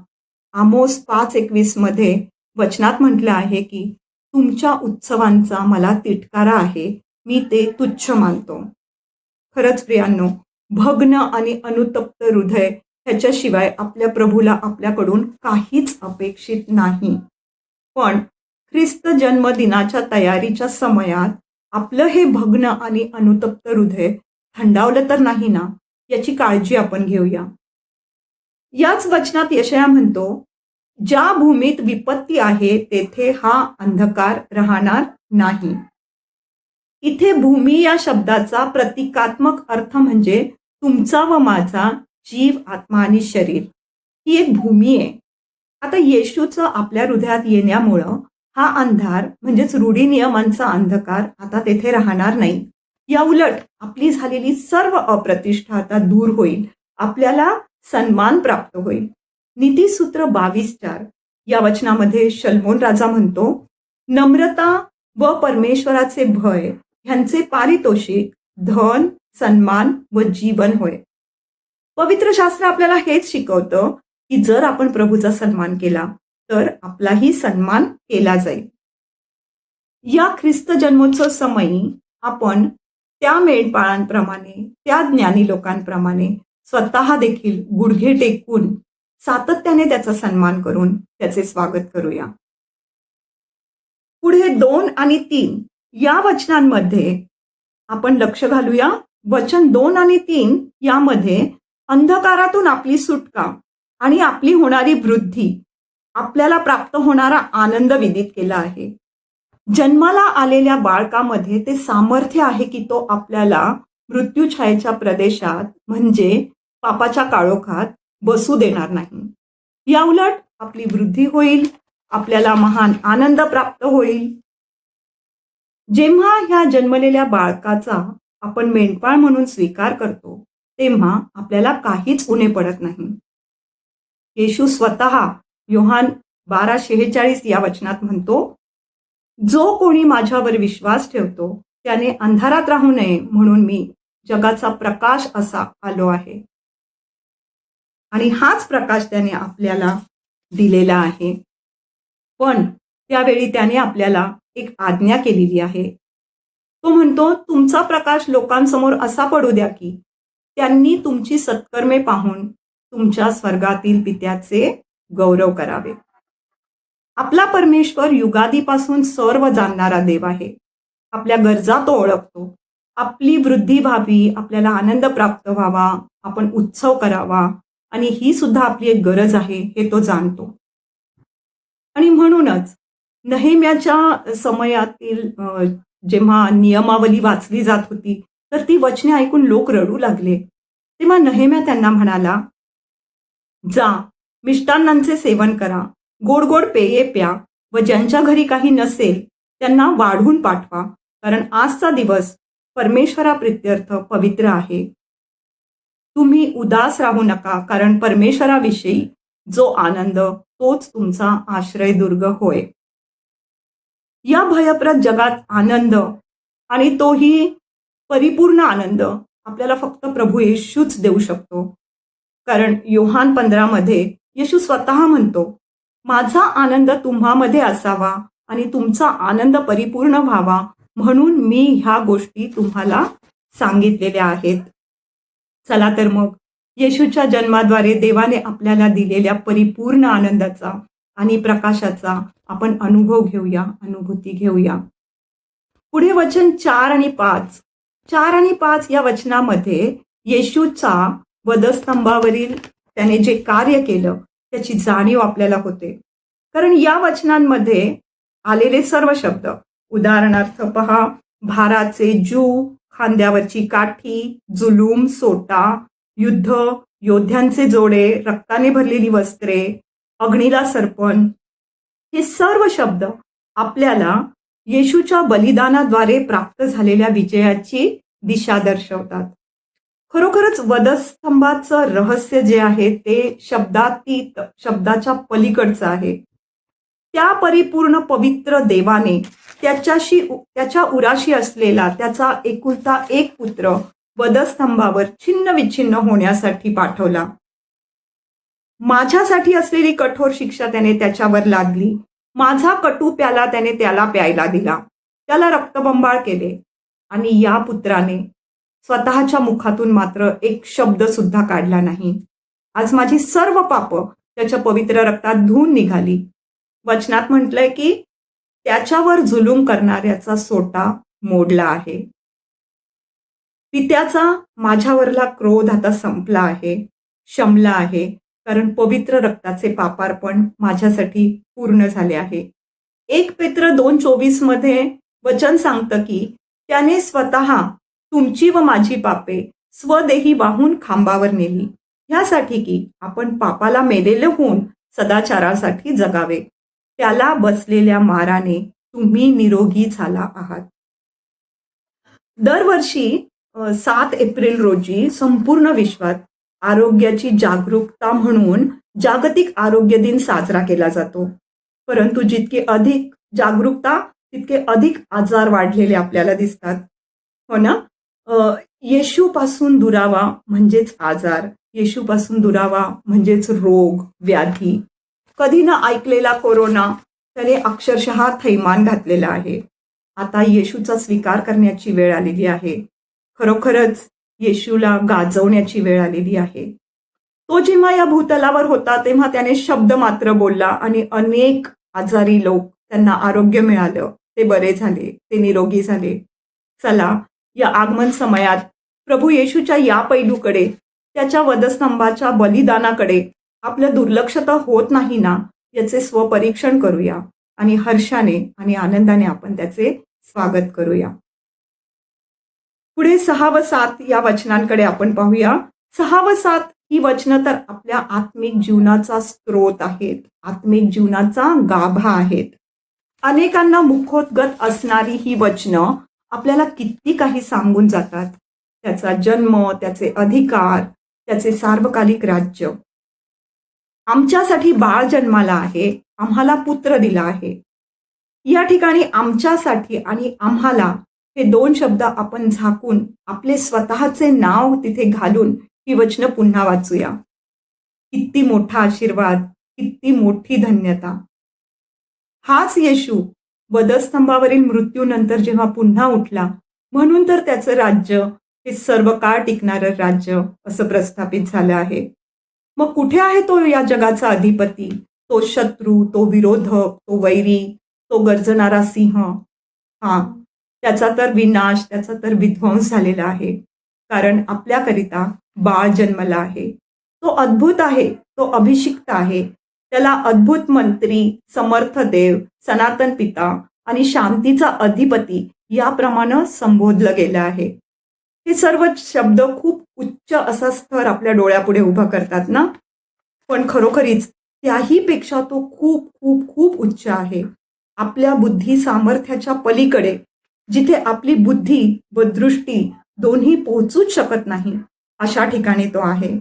आमोस 5:21 मध्ये वचनात म्हटलं आहे की तुमच्या उत्सवांचा मला तिटकारा आहे, मी ते तुच्छ मानतो. खरंच प्रियांनो, भग्न आणि अनुतप्त हृदय ह्याच्याशिवाय आपल्या प्रभूला आपल्याकडून काहीच अपेक्षित नाही. पण ख्रिस्त जन्मदिनाच्या तयारीच्या समयात आपलं हे भग्न आणि अनुतप्त हृदय थंडावलं तर नाही ना, याची काळजी आपण घेऊया. याच वचनात यशया म्हणतो, ज्या भूमीत विपत्ती आहे तेथे हा अंधकार राहणार नाही. इथे भूमी या शब्दाचा प्रतिकात्मक अर्थ म्हणजे तुमचा व माझा जीव, आत्मा आणि शरीर ही एक भूमी आहे. आता येशूचं आपल्या हृदयात येण्यामुळं हा अंधार म्हणजेच रूढी नियमांचा अंधकार आता तेथे राहणार नाही. या उलट आपली झालेली सर्व अप्रतिष्ठा आता दूर होईल. आपल्याला सन्मान प्राप्त होईल. नीतिसूत्र 22:4 या वचनामध्ये शलमोन राजा म्हणतो, नम्रता व परमेश्वराचे भय ह्यांचे पारितोषिक धन, सन्मान व जीवन होय. पवित्र शास्त्र आपल्याला हेच शिकवतं की जर आपण प्रभूचा सन्मान केला तर आपलाही सन्मान केला जाईल. या ख्रिस्त जन्मोत्सव समयी आपण त्या मेंढपाळांप्रमाणे, त्या ज्ञानी लोकांप्रमाणे स्वतः देखील गुडघे टेकून सातत्याने त्याचा सन्मान करून त्याचे स्वागत करूया. पुढे 2 आणि 3 या वचनांमध्ये आपण लक्ष घालूया. वचन 2 आणि 3 यामध्ये अंधकारातून आपली सुटका आणि आपली होणारी वृद्धी, आपल्याला प्राप्त होणारा आनंद विदित केला आहे. जन्माला आलेल्या बाळकामध्ये ते सामर्थ्य आहे की तो आपल्याला मृत्यूछायेच्या प्रदेशात म्हणजे पापाच्या काळोखात बसू देणार नाही. या उलट आपली वृद्धी होईल, आपल्याला महान आनंद प्राप्त होईल. जेव्हा ह्या जन्मलेल्या बाळकाचा आपण मेंढपाळ म्हणून स्वीकार करतो तेव्हा आपल्याला काहीच उणे पडत नाही. येशू स्वतः योहान 12:46 या वचनात म्हणतो, जो कोणी माझ्यावर विश्वास ठेवतो त्याने अंधारात राहू नये म्हणून मी जगाचा प्रकाश असा आलो आहे. आणि हाच प्रकाश त्याने आपल्याला दिलेला आहे. पण त्यावेळी त्याने आपल्याला एक आज्ञा केलेली आहे. तो म्हणतो, तुमचा प्रकाश लोकांसमोर असा पडू द्या की त्यांनी तुमची सत्कर्मे पाहून तुमच्या स्वर्गातील पित्याचे गौरव करावे. आपला परमेश्वर युगादीपासून सर्व जाणणारा देव आहे. आपल्या गरजा तो ओळखतो. आपली वृद्धी व्हावी, आपल्याला आनंद प्राप्त व्हावा, आपण उत्सव करावा आणि ही सुद्धा आपली एक गरज आहे हे तो जाणतो. आणि म्हणूनच नेहेम्याच्या समयातील जेव्हा नियमावली वाचली जात होती तर ती वचने ऐकून लोक रडू लागले. तेव्हा नेहेम्या त्यांना म्हणाला, जा, मिष्टान्नांचे सेवन करा, गोड गोड पेये प्या व ज्यांच्या घरी काही नसेल त्यांना वाढून पाठवा, कारण आजचा दिवस परमेश्वराप्रित्यर्थ पवित्र आहे. तुम्ही उदास राहू नका, कारण परमेश्वराविषयी जो आनंद तोच तुमचा आश्रयदुर्ग होय. या भयप्रद जगात आनंद, आणि तोही परिपूर्ण आनंद, आपल्याला फक्त प्रभू येशूच देऊ शकतो. कारण योहान 15 मध्ये येशू स्वतः म्हणतो, माझा आनंद तुम्हामध्ये असावा आणि तुमचा आनंद परिपूर्ण व्हावा म्हणून मी ह्या गोष्टी तुम्हाला सांगितलेल्या आहेत. चला तर मग येशूच्या जन्माद्वारे देवाने आपल्याला दिलेल्या परिपूर्ण आनंदाचा आणि प्रकाशाचा आपण अनुभव घेऊया, अनुभूती घेऊया. पुढे वचन 4 आणि 5. 4 आणि 5 या वचनामध्ये येशूचा वधस्तंभावरील त्याने जे कार्य केलं त्याची जाणीव आपल्याला होते. कारण या वचनांमध्ये आलेले सर्व शब्द, उदाहरणार्थ पहा, भाराचे जू, खांद्यावरची काठी, जुलूम, सोटा, युद्ध, योद्ध्यांचे जोडे, रक्ताने भरलेली वस्त्रे, अग्नीला सरपण, हे सर्व शब्द आपल्याला येशूच्या बलिदानाद्वारे प्राप्त झालेल्या विजयाची दिशा दर्शवतात. खरोखरच वधस्तंभाचं रहस्य जे आहे ते शब्दातीत, शब्दाच्या पलीकडचं आहे. त्या परिपूर्ण पवित्र देवाने त्याच्या उराशी असलेला त्याचा एकुलता एक पुत्र वधस्तंभावर छिन्न विच्छिन्न होण्यासाठी पाठवला. माझ्यासाठी असलेली कठोर शिक्षा त्याने त्याच्यावर लादली. माझा कटू प्याला त्याने त्याला प्यायला दिला, त्याला रक्तबंबाळ केले. आणि या पुत्राने स्वतःच्या मुखातून मात्र एक शब्द सुद्धा काढला नाही. आज माझी सर्व पाप त्याच्या पवित्र रक्तात धुवून निघाली. वचनात म्हटलंय की त्याच्यावर जुलूम करणाऱ्याचा सोटा मोडला आहे. पित्याचा माझ्यावरला क्रोध आता संपला आहे, शमला आहे, कारण पवित्र रक्ताचे पापार्पण माझ्यासाठी पूर्ण झाले आहे. 1 पेत्र 2:24 मध्ये वचन सांगतं की त्याने स्वतः तुमची व माझी पापे स्वदेही वाहून खांबावर नेली, ह्यासाठी की आपण पापाला मेलेले होऊन सदाचारासाठी जगावे. त्याला बसलेल्या माराने तुम्ही निरोगी झाला आहात. दरवर्षी 7 एप्रिल रोजी संपूर्ण विश्वात आरोग्याची जागरूकता म्हणून जागतिक आरोग्य दिन साजरा केला जातो. परंतु जितके अधिक जागरूकता तितके अधिक आजार वाढलेले आपल्याला दिसतात, हो ना. येशूपासून दुरावा म्हणजेच आजार, येशूपासून दुरावा म्हणजेच रोग, व्याधी. कधी न ऐकलेला कोरोना त्याने अक्षरशः थैमान घातलेला आहे. आता येशूचा स्वीकार करण्याची वेळ आलेली आहे. खरोखरच येशूला गाजवण्याची वेळ आलेली आहे. तो जेव्हा या भूतलावर होता तेव्हा त्याने शब्द मात्र बोलला आणि अनेक आजारी लोक त्यांना आरोग्य मिळालं, ते बरे झाले, ते निरोगी झाले. चला, या आगमन समयात प्रभू येशूच्या या पैलूकडे, त्याच्या वधस्तंभाच्या बलिदानाकडे आपलं दुर्लक्ष तर होत नाही ना, याचे स्वपरीक्षण करूया आणि हर्षाने आणि आनंदाने आपण त्याचे स्वागत करूया. पुढे 6 व 7 या वचनांकडे आपण पाहूया. 6 व 7 ही वचनं तर आपल्या आत्मिक जीवनाचा स्रोत आहेत, आत्मिक जीवनाचा गाभा आहेत. अनेकांना मुखोद्गत असणारी ही वचनं आपल्याला किती काही सांगून जातात. त्याचा जन्म, त्याचे अधिकार, त्याचे सार्वकालिक राज्य. आमच्यासाठी बाळ जन्माला आहे, आम्हाला पुत्र दिला आहे. या ठिकाणी आमच्यासाठी आणि आम्हाला हे 2 शब्द आपण झाकून आपले स्वतःचे नाव तिथे घालून ही वचनं पुन्हा वाचूया. किती मोठा आशीर्वाद, किती मोठी धन्यता. हाच येशू वधस्तंभावरील मृत्यूनंतर जेव्हा पुन्हा उठला, म्हणून तर त्याचं राज्य हे सर्व काळ टिकणारं राज्य असं प्रस्थापित झालं आहे. मग कुठे आहे तो या जगाचा अधिपती, तो शत्रू, तो विरोधक, तो वैरी, तो गर्जणारा सिंह? हा, त्याचा तर विनाश, त्याचा तर विध्वंस झालेला आहे. कारण आपल्याकरिता बाळ जन्मला आहे. तो अद्भुत आहे, तो अभिषिक्त आहे. त्याला अद्भुत मंत्री, समर्थ देव, सनातन पिता आणि शांतीचा अधिपती याप्रमाणे संबोधलं गेलं आहे. हे सर्व शब्द खूप उच्च असा स्तर आपल्या डोळ्यापुढे उभा करतात ना, पण खरोखरीच त्याही पेक्षा तो खूप खूप खूप उच्च आहे. आपल्या बुद्धी सामर्थ्याच्या पलीकडे, जिथे आपली बुद्धी व दृष्टी दोन्ही पोहोचूच शकत नाही, अशा ठिकाणी तो आहे.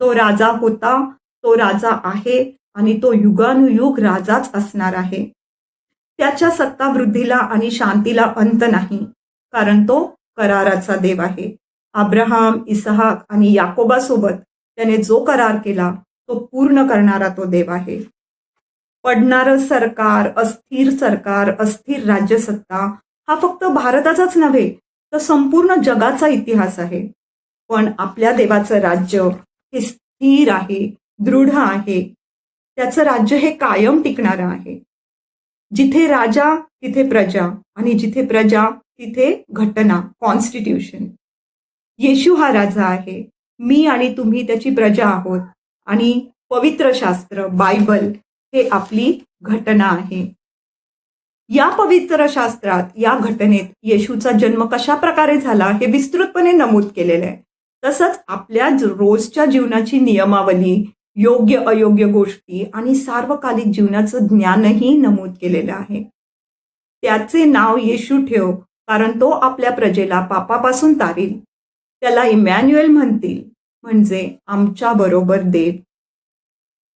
तो राजा होता, तो राजा आहे आणि तो युगानुयुग राजाच असणार आहे. त्याच्या सत्तावृद्धीला आणि शांतीला अंत नाही, कारण तो कराराचा देव आहे. अब्राहम, इसहाक आणि याकोबासोबत त्याने जो करार केला तो पूर्ण करणारा तो देव आहे. पडणारं सरकार, अस्थिर राज्यसत्ता हा फक्त भारताचाच नव्हे तर संपूर्ण जगाचा इतिहास आहे. पण आपल्या देवाचं राज्य हे स्थिर आहे, दृढ आहे. त्याचं राज्य हे कायम टिकणारं आहे. जिथे राजा तिथे प्रजा आणि जिथे प्रजा तिथे घटना, कॉन्स्टिट्यूशन. येशू हा राजा आहे. मी आणि तुम्ही त्याची प्रजा आहोत आणि पवित्र शास्त्र, बायबल हे आपली घटना आहे. या पवित्र शास्त्रात, या घटनेत येशूचा जन्म कशा प्रकारे झाला हे विस्तृतपणे नमूद केलेलं आहे. तसंच आपल्या रोजच्या जीवनाची नियमावली, योग्य अयोग्य गोष्टी आणि सार्वकालिक जीवनाचं ज्ञानही नमूद केलेलं आहे. त्याचे नाव येशू ठेव, कारण तो आपल्या प्रजेला पापापासून तारील. त्याला इमॅन्युएल म्हणतील, म्हणजे आमच्या बरोबर देव.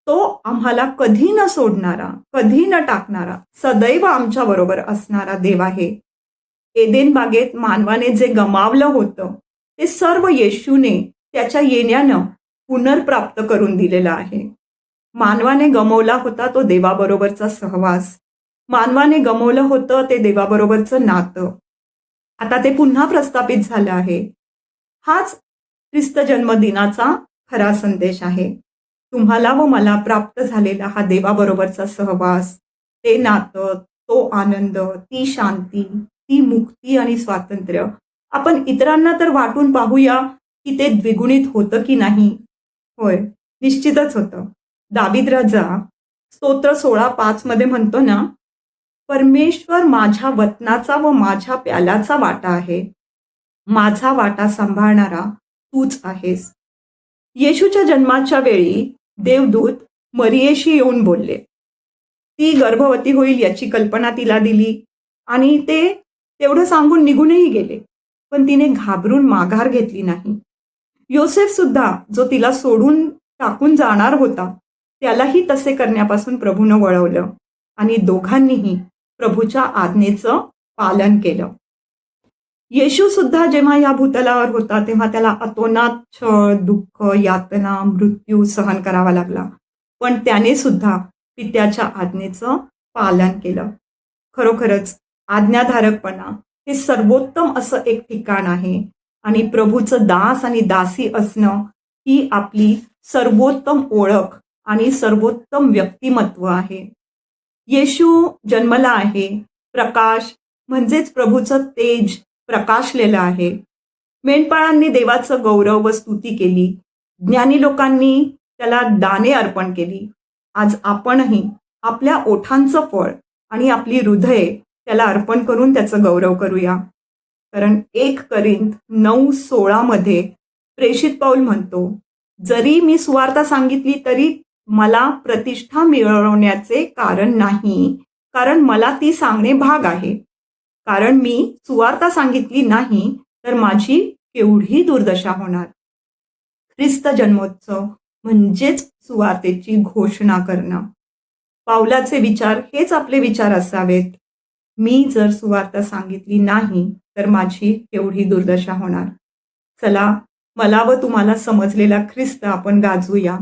तो आम्हाला कधी न सोडणारा, कधी न टाकणारा, सदैव आमच्या बरोबर असणारा देव आहे. एदेन बागेत मानवाने जे गमावलं होतं ते सर्व येशूने त्याच्या येण्यानं पुनर्प्राप्त करून दिलेलं आहे. मानवाने गमावला होता तो देवाबरोबरचा सहवास, मानवाने गमावलं होतं ते देवाबरोबरचं नातं. आता ते पुन्हा प्रस्थापित झालं आहे. हाच ख्रिस्त जन्मदिनाचा खरा संदेश आहे. तुम्हाला व मला प्राप्त झालेला हा देवाबरोबरचा सहवास, ते नातं, तो आनंद, ती शांती, ती मुक्ती आणि स्वातंत्र्य आपण इतरांना तर वाटून पाहूया की ते द्विगुणित होतं की नाही. होय, निश्चितच होतं. दावीद राजा स्तोत्र 16:5 मध्ये म्हणतो ना, परमेश्वर माझ्या वतनाचा व माझ्या प्याल्याचा वाटा आहे. माझा वाटा सांभाळणारा तूच आहेस. येशूच्या जन्माच्या वेळी देवदूत मरियेशी येऊन बोलले. ती गर्भवती होईल याची कल्पना तिला दिली आणि ते तेवढं सांगून निघूनही गेले. पण तिने घाबरून माघार घेतली नाही. योसेफ सुद्धा, जो तिला सोडून टाकून जाणार होता, त्यालाही तसे करण्यापासून प्रभूनं वळवलं आणि दोघांनीही प्रभूच्या आज्ञेचं पालन केलं. येशू सुद्धा जेव्हा या भूतलावर होता तेव्हा त्याला अतोनात छळ, दुःख, यातना, मृत्यू सहन करावा लागला. पण त्याने सुद्धा पित्याच्या आज्ञेचं पालन केलं. खरोखरच आज्ञाधारकपणा हे सर्वोत्तम असं एक ठिकाण आहे आणि प्रभूचं दास आणि दासी असणं ही आपली सर्वोत्तम ओळख आणि सर्वोत्तम व्यक्तिमत्व आहे. येशू जन्मला आहे. प्रकाश म्हणजेच प्रभूचं तेज प्रकाशलेलं आहे. मेंढपाळांनी देवाचं गौरव व स्तुती केली. ज्ञानी लोकांनी त्याला दाने अर्पण केली. आज आपणही आपल्या ओठांचं फळ आणि आपली हृदये त्याला अर्पण करून त्याचं गौरव करूया. कारण 1 करिंथ 9:16 मध्ये प्रेषित पाऊल म्हणतो, जरी मी सुवार्ता सांगितली तरी मला प्रतिष्ठा मिळवण्याचे कारण नाही, कारण मला ती सांगणे भाग आहे. कारण मी सुवार्ता सांगितली नाही तर माझी केवढी दुर्दशा होणार. ख्रिस्त जन्मोत्सव म्हणजेच सुवार्तेची घोषणा करणं. पावलाचे विचार हेच आपले विचार असावेत. मी जर सुवार्ता सांगितली नाही तर माझी केवढी दुर्दशा होणार. चला, मला व तुम्हाला समजलेला ख्रिस्त आपण गाजवूया.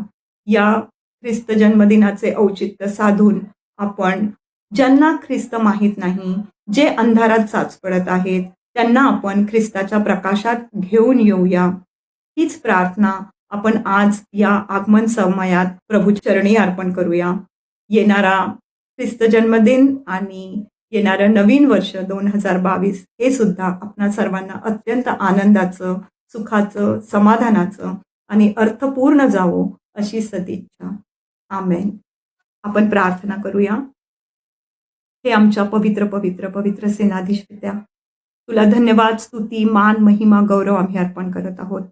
या ख्रिस्त जन्मदिनाचे औचित्य साधून आपण ज्यांना ख्रिस्त माहीत नाही, जे अंधारात साचपडत आहेत, त्यांना आपण ख्रिस्ताच्या प्रकाशात घेऊन येऊया. हीच प्रार्थना आपण आज या आगमन समयात प्रभू चरणी अर्पण करूया. येणारा ख्रिस्त जन्मदिन आणि येणारं नवीन वर्ष 2022 हे सुद्धा आपणा सर्वांना अत्यंत आनंदाचं, सुखाचं, समाधानाचं आणि अर्थपूर्ण जावो अशी सदिच्छा. आमेन. आपण प्रार्थना करूया. हे आमच्या पवित्र पवित्र पवित्र सेनाधीश पित्या, तुला धन्यवाद, स्तुती, मान, महिमा, गौरव आम्ही अर्पण करत आहोत.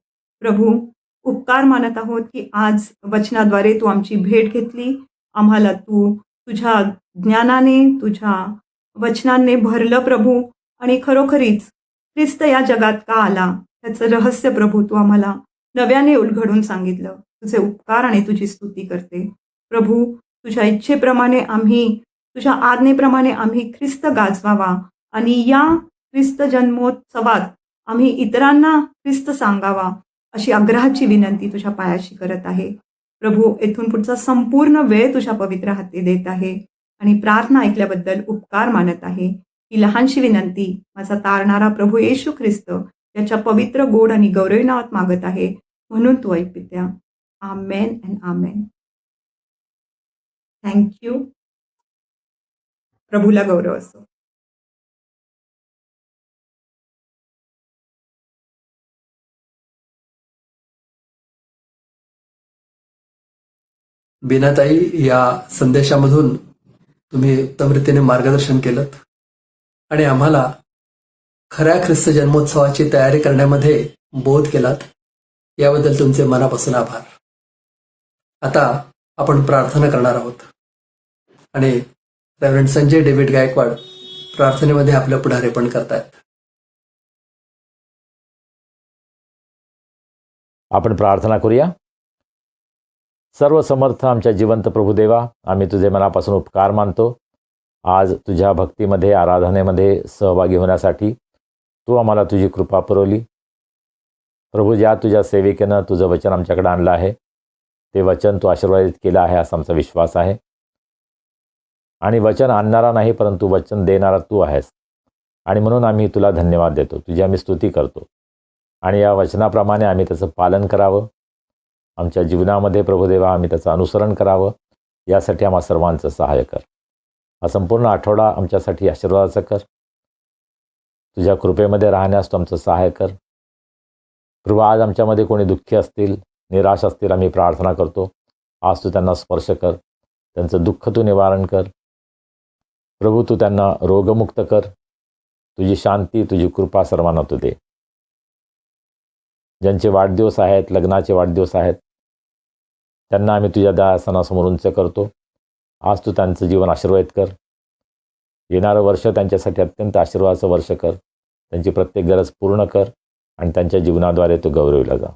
प्रभू, उपकार मानत आहोत की आज वचनाद्वारे तू आमची भेट घेतली. आम्हाला तू तुझ्या ज्ञानाने, तुझ्या वचनांनी भरलं प्रभू. आणि खरोखरीच ख्रिस्त या जगात का आला त्याचं रहस्य प्रभू तू आम्हाला नव्याने उलगडून सांगितलं. तुझे उपकार आणि तुझी स्तुती करते. प्रभू, तुझ्या इच्छेप्रमाणे आम्ही, तुझ्या आज्ञेप्रमाणे आम्ही ख्रिस्त गाजवावा आणि या ख्रिस्त जन्मोत्सवात आम्ही इतरांना ख्रिस्त सांगावा अशी आग्रहाची विनंती तुझ्या पायाशी करत आहे. प्रभू, येथून पुढचा संपूर्ण वेळ तुझ्या पवित्र हाती देत आहे आणि प्रार्थना ऐकल्याबद्दल उपकार मानत आहे. ही लहानशी विनंती माझा तारणारा प्रभू येशू ख्रिस्त याच्या पवित्र, गोड आणि गौरवी नावात मागत आहे, म्हणून तू ऐक पित्या. आमेन अँड आमेन. थँक्यू. प्रभूला गौरव असो. बीनाताई, या संदेशामधून तुम्ही उत्तम रीतीने मार्गदर्शन केलं आणि आम्हाला खऱ्या ख्रिस्त जन्मोत्सवाची तयारी करण्यामध्ये बोध केलात. याबद्दल तुमचे मनापासून आभार. आता आपण प्रार्थना करणार आहोत आणि रेव्हरंड संजय डेव्हिड गायकवाड प्रार्थनेमध्ये आपलं पुढारीपण करतायत. आपण प्रार्थना करूया. सर्व समर्थ आमच्या जिवंत प्रभुदेवा, आम्ही तुझे मनापासून उपकार मानतो. आज तुझ्या भक्तीमध्ये, आराधनेमध्ये सहभागी होण्यासाठी तू आम्हाला तुझी कृपा पुरवली. प्रभू, ज्या तुझ्या सेविकेनं तुझं वचन आमच्याकडे आणलं आहे, ते वचन तू आशीर्वादित केलं आहे असा आमचा विश्वास आहे. आणि वचन आणणारा नाही, परंतु वचन देणारा तू आहेस. आणि म्हणून आम्ही तुला धन्यवाद देतो, तुझी आम्ही स्तुती करतो. आणि या वचनाप्रमाणे आम्ही त्याचं पालन करावं, आमच्या जीवनामध्ये प्रभुदेवा आम्ही त्याचं अनुसरण करावं, यासाठी आम्हा सर्वांचं सहाय्य कर. हा संपूर्ण आठवडा आमच्यासाठी आशीर्वादाचा कर. तुझ्या कृपेमध्ये राहण्यास तू आमचं सहाय्य कर. प्रभू, आज आमच्यामध्ये कोणी दुःखी असतील, निराश असतील, आम्ही प्रार्थना करतो, आज तू त्यांना स्पर्श कर, त्यांचं दुःख तू निवारण कर. प्रभू, तू त्यांना रोगमुक्त कर. तुझी शांती, तुझी कृपा सर्वांना तू दे. ज्यांचे वाढदिवस आहेत, लग्नाचे वाढदिवस आहेत, त्यांना आम्ही तुझ्या दासनासमोर उंच करतो. आज तू त्यांचं जीवन आशीर्वादित कर. येणारं वर्ष त्यांच्यासाठी अत्यंत आशीर्वादाचं वर्ष कर. त्यांची प्रत्येक गरज पूर्ण कर आणि त्यांच्या जीवनाद्वारे तू गौरविला जा.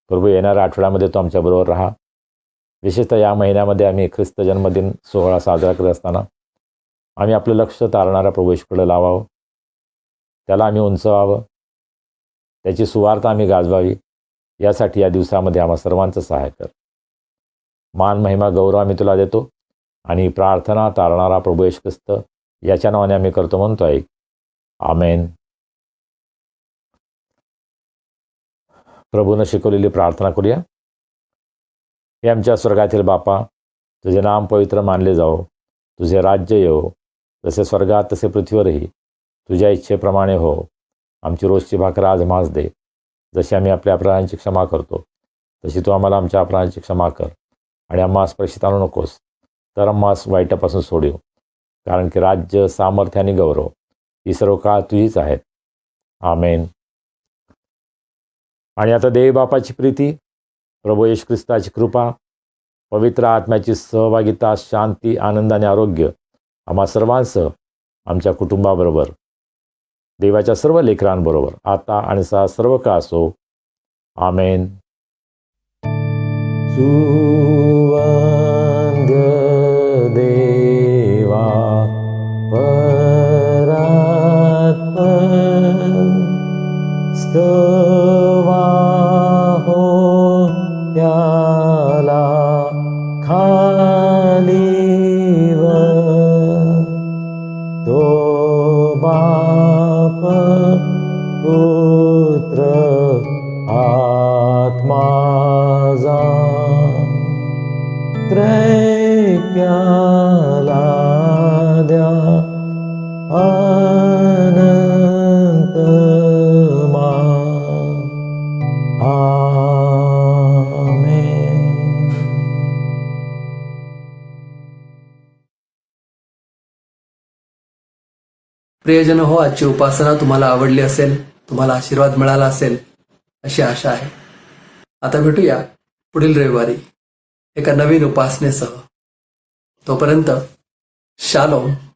प्रभू, येणाऱ्या आठवड्यामध्ये तू आमच्याबरोबर राहा. विशेषतः या महिन्यामध्ये आम्ही ख्रिस्त जन्मदिन सोहळा साजरा करत असताना आम्ही आपलं लक्ष तारणाऱ्या प्रभू येशूकडे लावावं, त्याला आम्ही उंचवावं, त्याची सुवार्ता आम्ही गाजवावी. यासाठी या दिवसामध्ये आम्हा सर्वांचं सहाय्य कर. मान, महिमा, गौरव आम्ही तुला देतो आणि प्रार्थना तारणारा प्रभू येशू ख्रिस्त याच्या नावाने आम्ही करतो म्हणतो आहे. आमेन. प्रभूनं शिकवलेली प्रार्थना करूया. हे आमच्या स्वर्गातील बापा, तुझे नाम पवित्र मानले जाओ, तुझे राज्य येवो, जसे स्वर्गात तसे पृथ्वीवरही तुझ्या इच्छेप्रमाणे हो. आमची रोजची भाकर आज आम्हास दे. जशी आम्ही आपल्या अपराधांची क्षमा करतो, तशी तू आम्हाला आमच्या अपराधांची क्षमा कर. आणि आम्हास परीक्षेत आणू नकोस, तर आम्हास वाईटापासून सोडव. कारण की राज्य, सामर्थ्य आणि गौरव ही सर्व काळ तुझीच आहेत. आमेन. आणि आता देव बापाची प्रीती, प्रभू येशू ख्रिस्ताची कृपा, पवित्र आत्म्याची सहभागिता, शांती, आनंद आणि आरोग्य आम्हा सर्वांसह आमच्या कुटुंबाबरोबर, देवाच्या सर्व लेकरांबरोबर आता आणि सर्व काळ असो. आमेन. सुवंद्य देवा परात्पर स्तवा हो त्याला खालीवर तो बाप पुत्र आत्मा जा त्रैक्याला द्या अनंत मान. आमेन. प्रियजन हो, आजची उपासना तुम्हाला आवडली असेल, तुम्हाला आशीर्वाद मिळाला असेल अशी आशा आहे. आता भेटूया पुढील रविवारी एका नवीन उपासनेसह. तोपर्यंत शालोम.